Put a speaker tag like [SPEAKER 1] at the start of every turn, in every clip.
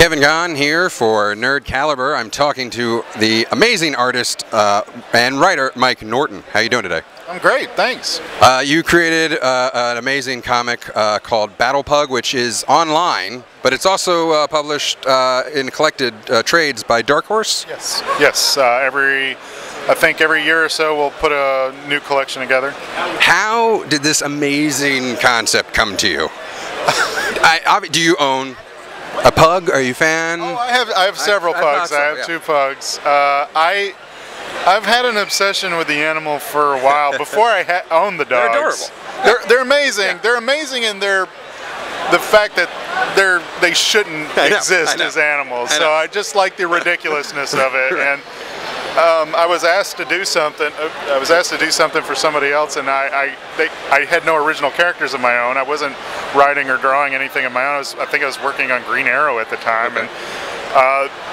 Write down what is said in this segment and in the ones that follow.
[SPEAKER 1] Kevin Conn here for Nerd Caliber. I'm talking to the amazing artist and writer Mike Norton. How you doing today?
[SPEAKER 2] I'm great, thanks.
[SPEAKER 1] You created an amazing comic called Battlepug, which is online, but it's also published in collected trades by Dark Horse.
[SPEAKER 2] Yes. Yes. I think every year or so we'll put a new collection together.
[SPEAKER 1] How did this amazing concept come to you? Do you own a pug? Are you a fan?
[SPEAKER 2] Oh, I have several pugs. I have two pugs. I've had an obsession with the animal for a while before I owned the dogs.
[SPEAKER 1] They're adorable.
[SPEAKER 2] They're amazing. Yeah. They're amazing in the fact that they shouldn't exist as animals. So I just like the ridiculousness of it. And I was asked to do something. I was asked to do something for somebody else, and I had no original characters of my own. I wasn't writing or drawing anything of my own. I think I was working on Green Arrow at the time, and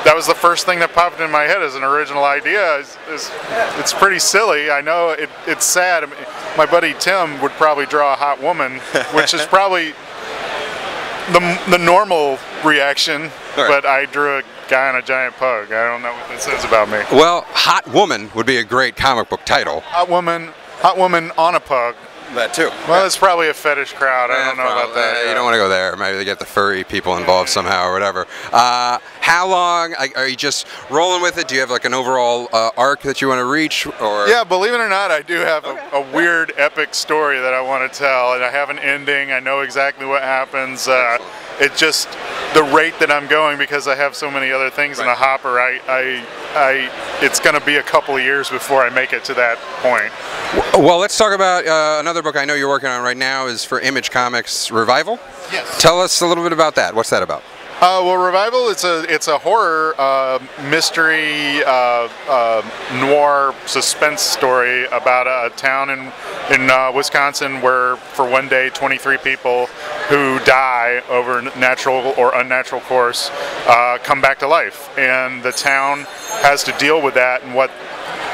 [SPEAKER 2] that was the first thing that popped in my head as an original idea. It's pretty silly. I know it's sad. I mean, my buddy Tim would probably draw a hot woman, which is probably the normal reaction, but I drew a guy on a giant pug. I don't know what that says about me.
[SPEAKER 1] Well, Hot Woman would be a great comic book title.
[SPEAKER 2] Hot woman on a pug.
[SPEAKER 1] That too.
[SPEAKER 2] Well, it's probably a fetish crowd. I don't know about that.
[SPEAKER 1] You don't want to go there. Maybe they get the furry people involved somehow or whatever. How long are you just rolling with it? Do you have like an overall arc that you want to reach? Or
[SPEAKER 2] yeah, believe it or not, I do have a weird, epic story that I want to tell, and I have an ending. I know exactly what happens. It's just the rate that I'm going, because I have so many other things in the hopper. It's going to be a couple of years before I make it to that point.
[SPEAKER 1] Well, let's talk about another book I know you're working on right now is for Image Comics Revival.
[SPEAKER 2] Yes.
[SPEAKER 1] Tell us a little bit about that. What's that about?
[SPEAKER 2] Well, Revival, it's a horror mystery noir suspense story about a town in Wisconsin where for one day 23 people who die over natural or unnatural course come back to life, and the town has to deal with that and what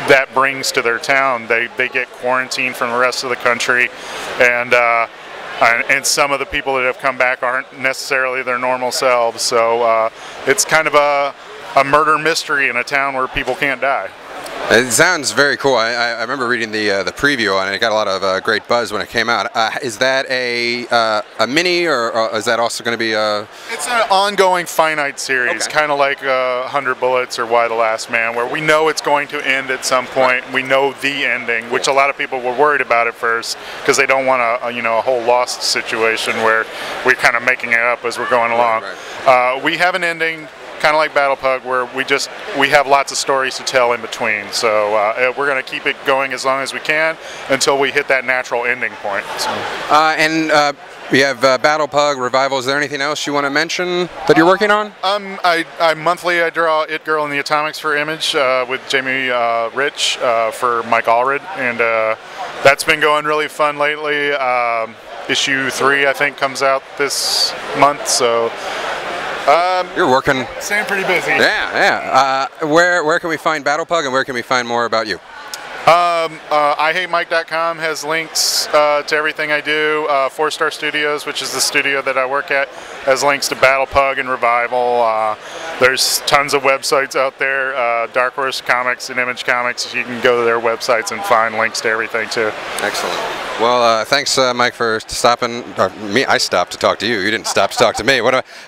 [SPEAKER 2] that brings to their town. They get quarantined from the rest of the country, and some of the people that have come back aren't necessarily their normal selves. So it's kind of a murder mystery in a town where people can't die.
[SPEAKER 1] It sounds very cool. I remember reading the preview on it. It got a lot of great buzz when it came out. Is that a mini, or is that also going to be a...
[SPEAKER 2] It's an ongoing finite series, kind of like 100 Bullets or Why the Last Man, where we know it's going to end at some point. We know the ending, which a lot of people were worried about at first, because they don't want a whole Lost situation where we're kind of making it up as we're going along. We have an ending, kind of like Battlepug, where we have lots of stories to tell in between. So we're going to keep it going as long as we can until we hit that natural ending point. So.
[SPEAKER 1] We have Battlepug Revival. Is there anything else you want to mention that you're working on?
[SPEAKER 2] Monthly I draw It Girl in the Atomics for Image with Jamie Rich for Mike Allred, and that's been going really fun lately. Issue 3 I think comes out this month, so.
[SPEAKER 1] You're working.
[SPEAKER 2] Staying pretty busy.
[SPEAKER 1] Yeah. Where can we find Battlepug, and where can we find more about you?
[SPEAKER 2] IHateMike.com has links to everything I do. 4-Star Studios, which is the studio that I work at, has links to Battlepug and Revival. There's tons of websites out there, Dark Horse Comics and Image Comics. You can go to their websites and find links to everything too.
[SPEAKER 1] Excellent. Well, thanks, Mike, for stopping. I stopped to talk to you. You didn't stop to talk to me.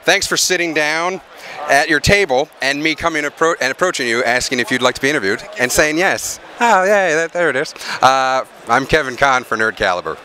[SPEAKER 1] Thanks for sitting down at your table and me coming and approaching you, asking if you'd like to be interviewed, and saying yes. Oh, yeah, there it is. I'm Kevin Conn for Nerd Caliber.